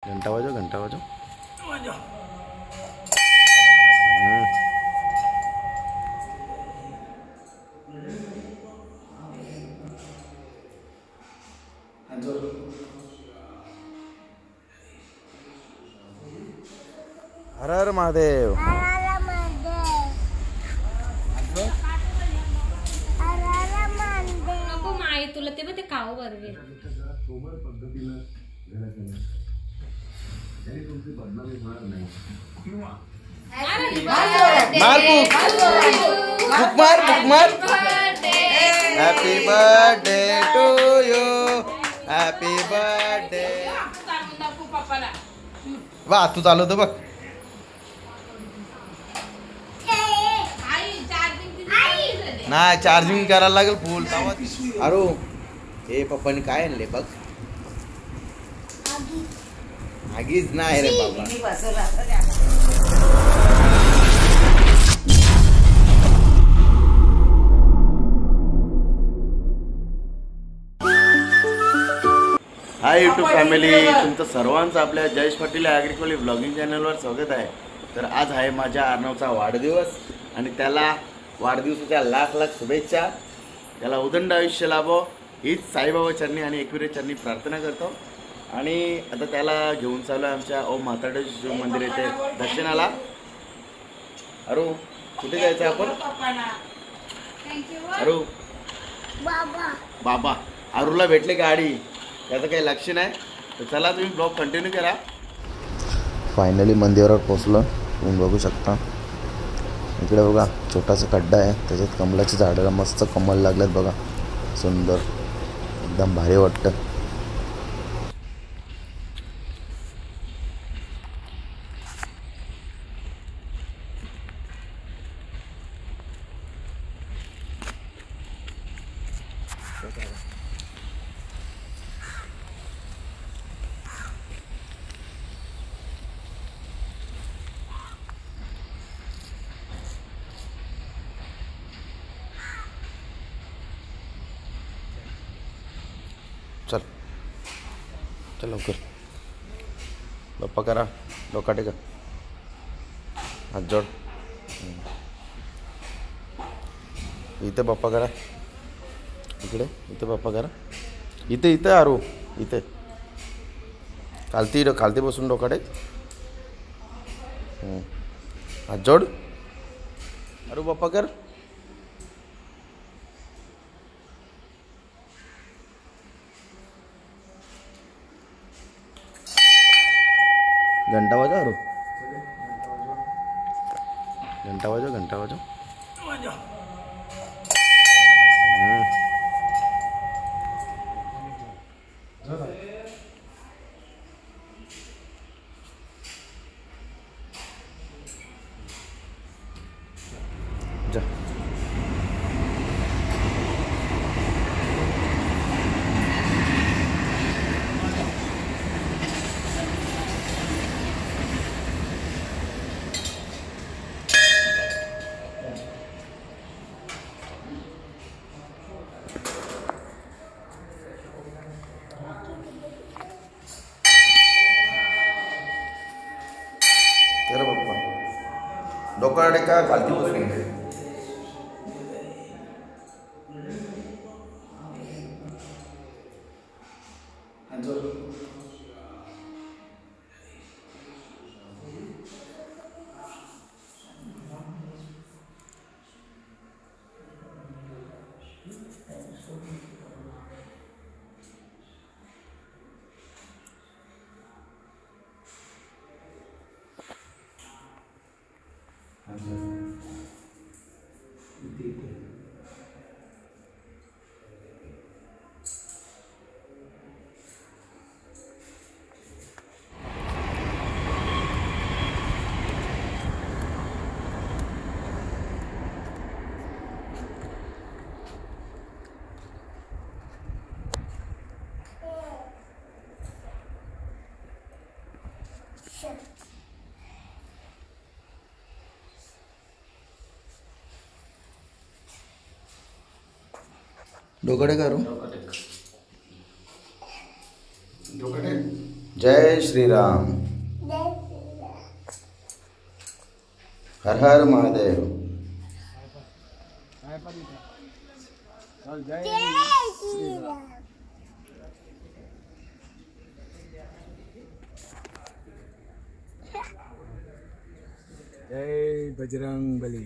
घंटा वाजो घंटा वाजो। हर हर महादेव। नको माय तुला ते ते खाऊ बरोबर happy birthday to you, happy birthday. वा तू चालवतो बघ। नाही चार्जिंग करायला लागेल फुल। अरे हे पप्पानी काय आणले बघ। आगीच नाही रे बाबा। हाय यूट्यूब फॅमिली, तुमचं सर्वांचं आपल्या जयेश पाटील ॲग्रिकल्चर ब्लॉगिंग चॅनलवर स्वागत आहे। तर आज आहे माझ्या अर्णवचा वाढदिवस आणि त्याला वाढदिवसाच्या लाख लाख शुभेच्छा। त्याला उदंड आयुष्य लाभो हीच साईबाबा चरणी आणि एकविरा चरणी प्रार्थना करतो। आणि आता त्याला घेऊन चालू आहे आमच्या ओम म्हाताडे शिव मंदिर येथे दर्शनाला। अरू कुठे जायचं आपण? अरू बाबा अरूला भेटले गाडी, त्याचं काही लक्ष नाही। तर चला तुम्ही ब्लॉग कंटिन्यू करा। फायनली मंदिरावर पोहोचलो, तुम्ही बघू शकता। इकडे बघा छोटासा खड्डा आहे, त्याच्यात कमलाची झाडाला मस्त कमल लागलेत बघा, सुंदर एकदम भारी वाटतं। चल चल लवकर बाप्पा करा, डोका टेका, हात जोड। इथे बाप्पा करा, इकडे इथे बाप्पा करा, इथे इथे आरू इथे खालती बसून डोका टेक, हात जोड। आरू बाप्पा कर। घंटा वाजो आरू, घंटा वाजो घंटा वाजो। जा तेरा बाप्पा डोका टेका, खालती बसून। डोका टेक करू, जय श्रीराम. हर हर महादेव. जय बजरंग बली.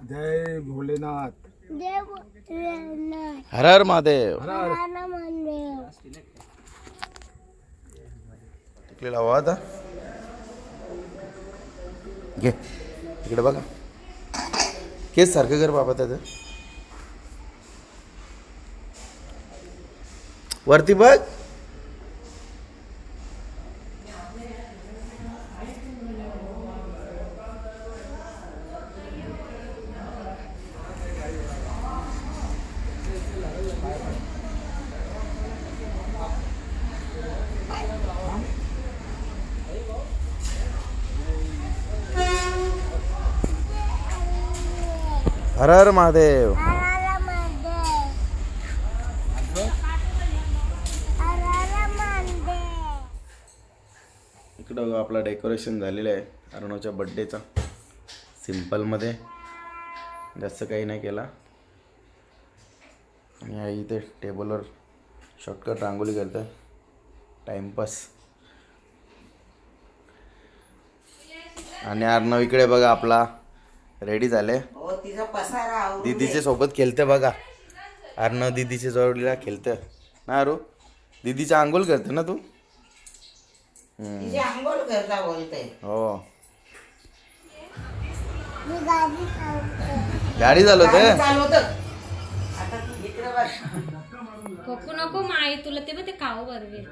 जय भोलेनाथ. हर हर महादेव. तिकडे लावा आता. घे इकडे बघा. केस सारखं कर बाबा. त्याचं वरती बघ. हर हर महादेव. इकडं आपला डेकोरेशन झालेलं आहे अर्णवच्या बड्डेचा. सिम्पलमध्ये जास्त काही नाही केला. आणि आई इथे टेबलवर शॉर्टकट रांगोळी करते टाइमपास. आणि अर्णव इकडे बघा आपला रेडी झाले. दीदीच्या सोबत खेळते बघा. अर्णव दीदीच्या जोडीला खेळते ना. अरू दीदीच्या आंघोळ करते ना तू. आंघोळ करता बोलते. हो गाडी चालवते. आता इकडे बस. खोकू नको माई तुला ते ते काव बरवेल.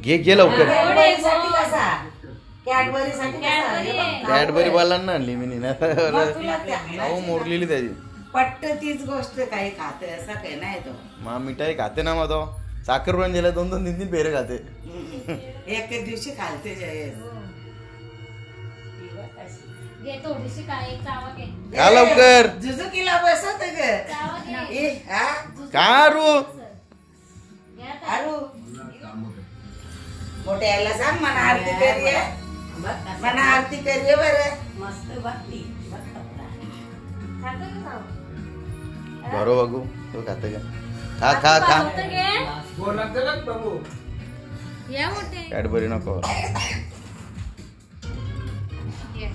घे घे लवकर. कॅडबरी बालांना आणली मी ना. हो मोडलेली त्याची. पट्ट तीच गोष्ट काही खाते असं काही नाही तो. मा मिठाई खाते ना. मग तो साखर पण दिला 2-2-3-3 पेरे खाते. एक दिवशी खालते घे थोडीशी काय एक चावा घे. का लवकर. जुजुकीला बसत चावा घे. का रू. अरू मोठ्याला सांग मला आरती करूया. मला आरती करूया बरं. मस्त भक्ती. खातं का खाऊ? बरो बघू तो खाते का. खा खा खा. खातं घे. या मोठे. कॅडबरी नको. ये.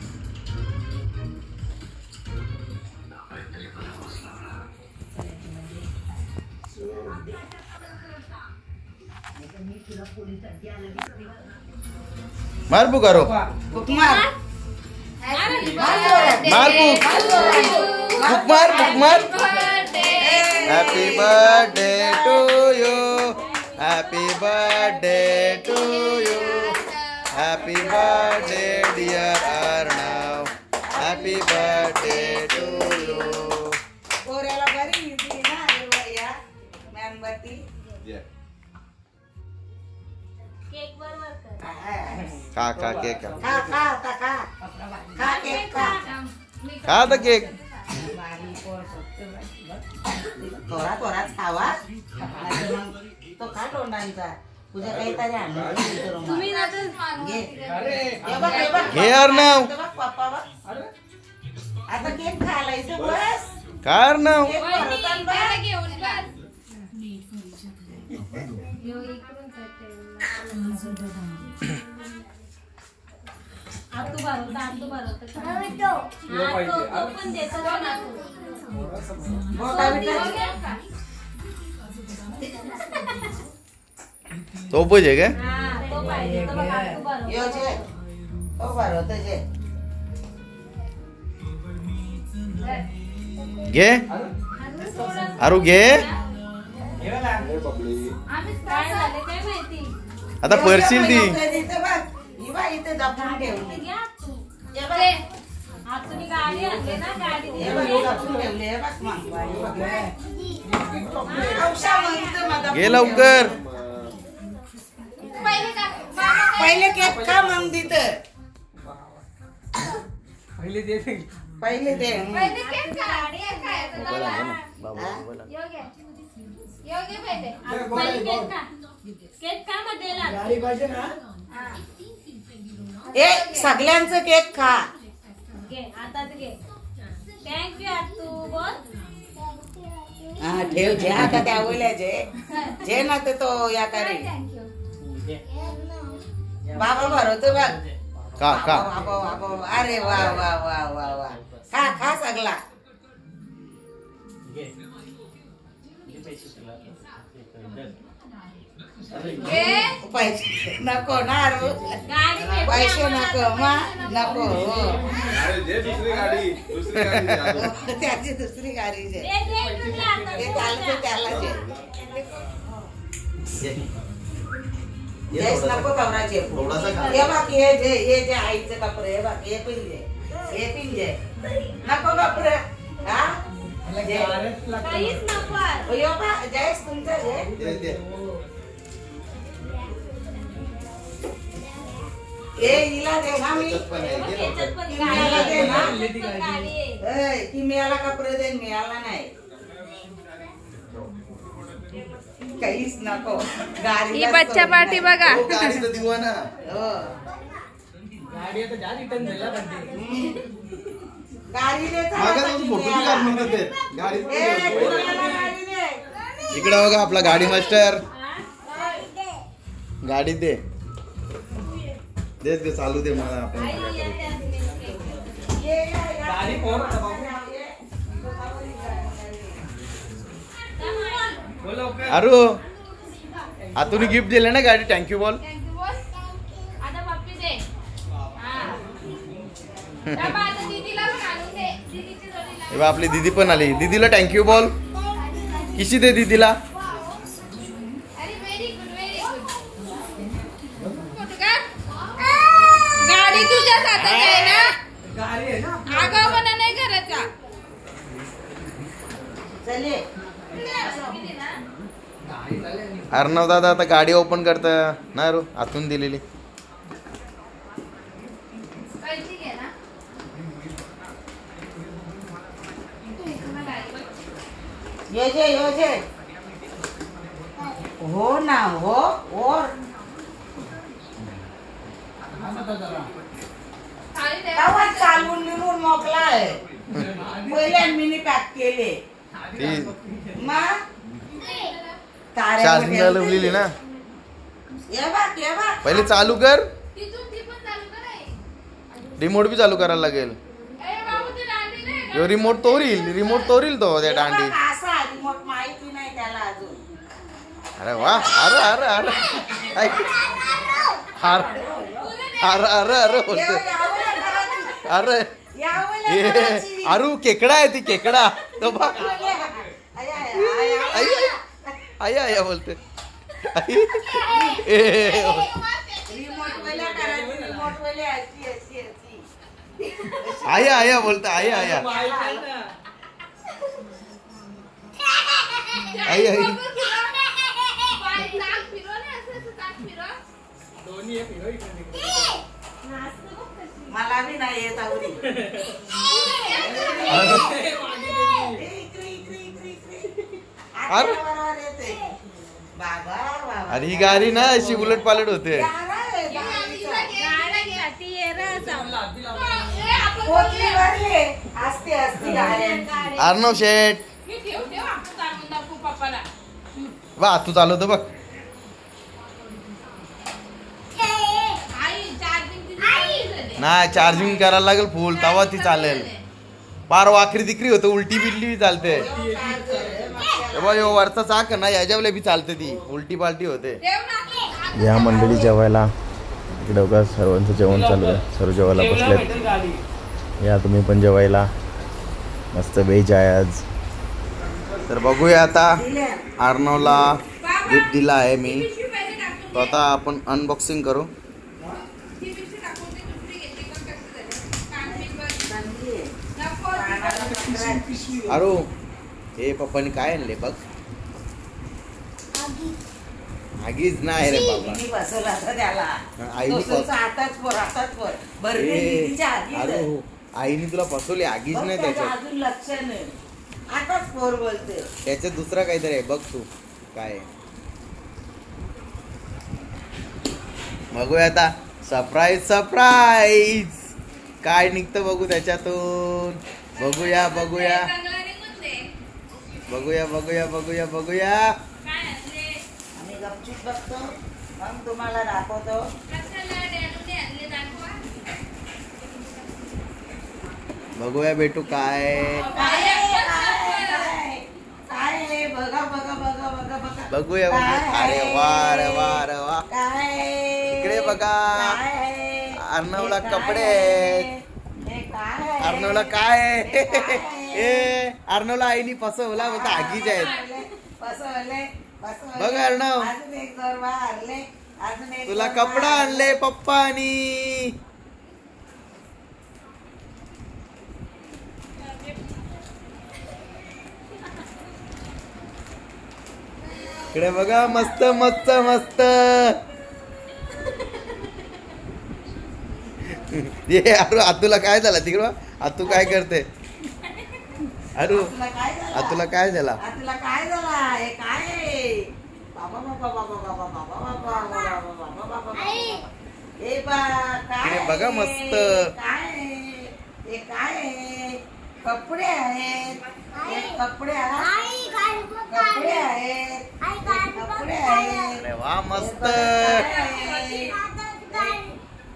मार पुकारो. कुकमार मार पुक मार. Happy birthday to you. Happy birthday to you. Happy birthday dear Arnav. Happy birthday to you. पोऱ्याला बरी दिली ना भैया मेणबत्ती. केक बरोबर कर. खा खा केक खा. खा खा आता खा. खा केक खा. खा आता केक. थोडा थोडाच खावा. मग तो खा तोंडांचा. तुझ्या काहीतरी आणून तुम्ही ना तर घे. हे बघ, हे बघ. घे अर्णव. हे बघ, पप्पा बघ. आता केक खायला इथे बस. का अर्णव. केक भरताना बघ. त्याला घेऊन बस. यो इकडून जाते. आतू भरवता. हा, तो पण देतो ना तू. मोठा बिटा. तो पाहिजे का. हा, तो पाहिजे. तो बघ, आतू भरवता. यो जे तो भरवतो जे. घे अरू घे. आम्हीच काय झाले काय माहिती. आता परशील ती. इथे बघ. ही बघ, इथे जपून ठेवली. घ्या तू. हे बघ. आतून गाडी आणली ना गाडी हे बघ, हे घासून ठेवले, हे बघ मग. औषा मग इथं मग घे लवकर. पहिले का पहिले केक खा मग तिथं पहिले दे ते. पहिले दे पहिले केक गाडी खायचं बोला दादा. ना बाबा बोला. योग्य योग्य पहिले पहिले केक खा केक खा मग दे लाग. गाडी पाहिजे ना. ए सगळ्यांचं केक खा घे आताच घे थँक्यू आतू बोल. हा ठेव जे आता त्या ओल्या जे ना ते तो या करे थँक्यू बाबा भरवतो बघ का का बाबा, बाबा. अरे वा वा वा वा वा खा खा सगळा घे पैसे नको ना अरे गाडी भेटली पैसे आम्हाला नको आता, मा पैसे नको हो. अरे दे दुसरी गाडी दे. त्याची दुसरी गाडी जे दे दे इकडून आता. ते चालतं त्याला जे घे. जयस नको कवराचे थोडासा खा. हे बघ हे जे आईचे कपडे हे बघ हे पिंजे नको कपडे हा जे. काहीच नको यो बा जयस तुमचं जे दे, दे. हे हिला दे ना मी याच्यात पण आहे. घे लवकर. याच्यात पण मिळाला दे ना गाडी आहे. ए, ती मिळाला कपडे दे मिळाला नाही काहीच नको गाडी ही बच्चा पार्टी बघा हो, गाडी तर देऊ ना. हो गाडी आता जा रिटर्न झाला पाहिजे. गाडी देता मागं आता जाऊन ती फोटो बी मिळाला. काढ म्हणतात ते. गाडीत पण ए, दे. कुणाला गाडी दे? इकडे बघा आपला गाडी मास्टर. गाडी दे दे चालू दे मला आपण ये, या. गाडी कोण होता बाबू? बोल लवकर. अरू आतून गिफ्ट दिले ना गाडी थँक्यू बोल. आता पप्पी दे हा डबा आता दीदीला पण आणून दे दीदीची जोडीला. हे बघ, आपली दीदी पण आली. दीदीला थँक्यू बोल. किशी दे दीदीला. अरे व्हेरी गुड फोटो काढ. गाडी तुझ्याच हातात आहे ना गाडी आहे ना. आगाऊपणा नाही करायचा. चले अर्णव दादा आता गाडी ओपन करता ना रू आतून दिलेली. कळची घे ना ये जे हो ना हो और खाली दे. तेव्हा चालवून निघून मोकला आहे पहिले मिनी पॅक केले ती मग चार्जिंगला लावलेली ना. ये बघ पहिले चालू कर. तिथून ती पण चालू कराय. रिमोट बी चालू करायला लागेल. ए बाबू ते दांडी नाही का? ह्यो रिमोट तोरील तो त्या दांडी. असा रिमोट माहिती नाही त्याला अजून अरे वा अरे अरे अरे ऐक. अरे अरे अरे अरे बोलते. अरे ए, अरू केकडा आहे ती केकडा तो बघ. आई आई आई बोलते. आई ए, आया आया बोलते आया आया आई आई. बाई, नाक फिरव ना, असं नाक फिरव. दोन्ही एक हिरो इकडे तिकडे. मला बी नाही येत आवडी अरे बाबा बाबा अरे ही गाडी ना अशी उलट पालट होते. गाडा घ्या, ती ये रे लादी असं. लावली. ए, आपण पोटली भरली असते असते गाड्या अर्णव शेठ मी ठेव आपण चालवून दाखवू पप्पाला. वा तू चालवतो बघ. आई चार्जिंग तिची चालू झाली. नाही चार्जिंग करायला लागेल फुल तवा ती चालेल. पार वाकरी तिकरी होतं उलटी बिल्टी बी चालते. तेव्हा ह्यो वरचा चाक ना याच्यावले बी चालते ती उलटी पालटी होते. ठेव ना. या मंडळी जेवायला इकडे बघा सर्वांचं जेवण चालू आहे. सर्व जेवायला बसलेत. गाडी. या तुम्ही पण जेवायला. मस्त व्हेज आहे आज. तर बघूया आता अर्णवला गिफ्ट दिला आहे मी पिशवी पहिले टाकून तो आता आपण अनबॉक्सिंग करू. ती पिशवी टाकून ती दुसरी घेतली पण कसं झालं? कान बिन बघ. अरे हे पप्पानी काय आणले बघ. आगीच नाही रे बाबा. मी बसवला होता त्याला आईने तो सोचा आताच वर भरली ए, तिच्या आगीत. अरे हो, आईने तुला फसवली. आगीच बघ नाही त्याचं त्याच्यात. अजून लक्ष नाही. आताच पोर बोलते. त्याच्यात दुसरा काहीतरी आहे बघ तू काय आहे. बघूया आता. सरप्राईज सरप्राईज काय निघतं बघू त्याच्यातून. बघूया बघूया चांगला निघून दे. बघूया बघूया बघूया बघूया. काय आणले? आम्ही गपचूप बघतो मग तुम्हाला दाखवतो. कशाला डॅडूने आणले दाखवा. बघूया बेटू काय. काय आहे? काय आहे? बघा बघा बघा बघा बघा. बघूया काय बघूया. अरे आहे? वा रे वा रे वा. काय आहे? इकडे बघा. काय आहे? अर्णवला हे काय कपडे आहे? आहेत. हे काय आहे? अर्णवला काय हे काय आहे. आहे? ए अर्णवला आईनी फसवला होता. आगीच आहेत. बसवले बसवले. बघ अर्णव. अजून एक जोरवा आणले. अजून एक तुला जोरवा कपडा आणले पप्पानी. इकडे बघा मस्त मस्त मस्त. ये अरे आतूला काय झालं तिकडं. आतू काय करते. अरे तुला काय झालं? आतूला काय झाला. तुला काय झाला? हे काय आहे? बाबा बाबा बाबा बाबा बाबा बाबा बाबा बाबा बाबा. हे बा काय इकडे बघा आहे? मस्त. काय आहे? हे काय आहे? कपडे आहेत. हे कपडे आहेत. कपडे आहेत. हे कपडे आहेत. अरे वा मस्त.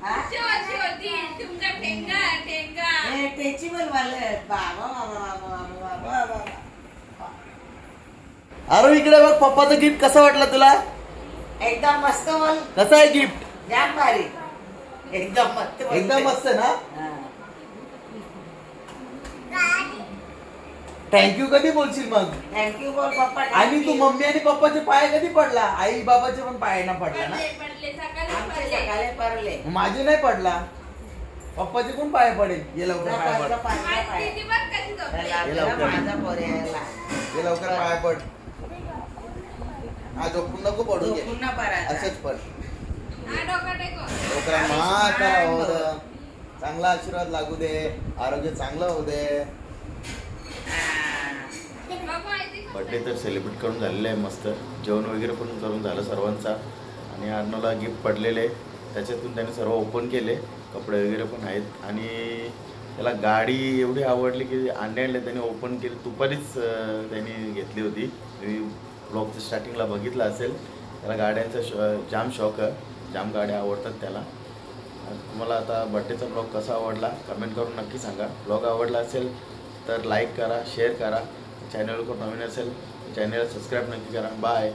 हा? अशी होती तुमचा ठेंगा ठेंगा. हे टेचिबल वाले आहेत. बाबा बाबा बाबा बाबा बाबा बाबा. अरे इकडे बघ पप्पाचं गिफ्ट कसं वाटलं तुला. एकदम मस्त बोल. कसं आहे गिफ्ट. जाम भारी. एकदम मस्त बोलते. एकदम मस्त ना. हा. थँक्यू कधी बोलशील मग. थँक्यू बोल पप्पा. आणि तू मम्मी आणि पप्पाचे पाय कधी पडला. आई बाबाचे पण पाय ना पडला ना. पडले पडले सकाळी आमचे पडले. सकाळी परले. माझे नाही पडला. पप्पाचे कोण पाय पडेल. ये लवकर पाय पड. माझी दीदी बघ कशी झोपली. हे लवकर. माझा पोऱ्याला ये लवकर पाय पड. हा झोपून नको पडू दे. पुन्हा परायचा. असंच पड. हा डोका टेको. लवकर माता हो दे. चांगला आशीर्वाद लागू दे. आरोग्य चांगलं होऊ दे. बघू माहिती का? बर्थडे तर सेलिब्रेट करून झालेलं आहे. मस्त जेवण वगैरे पण करून झालं सर्वांचा. आणि अर्णवला गिफ्ट पडलेले त्याच्यातून त्याने सर्व ओपन केले. कपडे वगैरे पण आहेत. आणि त्याला गाडी एवढी आवडली की आणले त्याने ओपन केली. दुपारीच त्यांनी घेतली होती. तुम्ही ब्लॉगच्या स्टार्टिंगला बघितलं असेल. त्याला गाड्यांचा जाम शौक आहे. जाम गाड्या आवडतात त्याला. तुम्हाला आता बर्थडेचा ब्लॉग कसा आवडला कमेंट करून नक्की सांगा. ब्लॉग आवडला असेल तर लाईक करा, शेअर करा. चॅनलवर नवीन असेल चॅनलला सबस्क्राईब नक्की करा. बाय.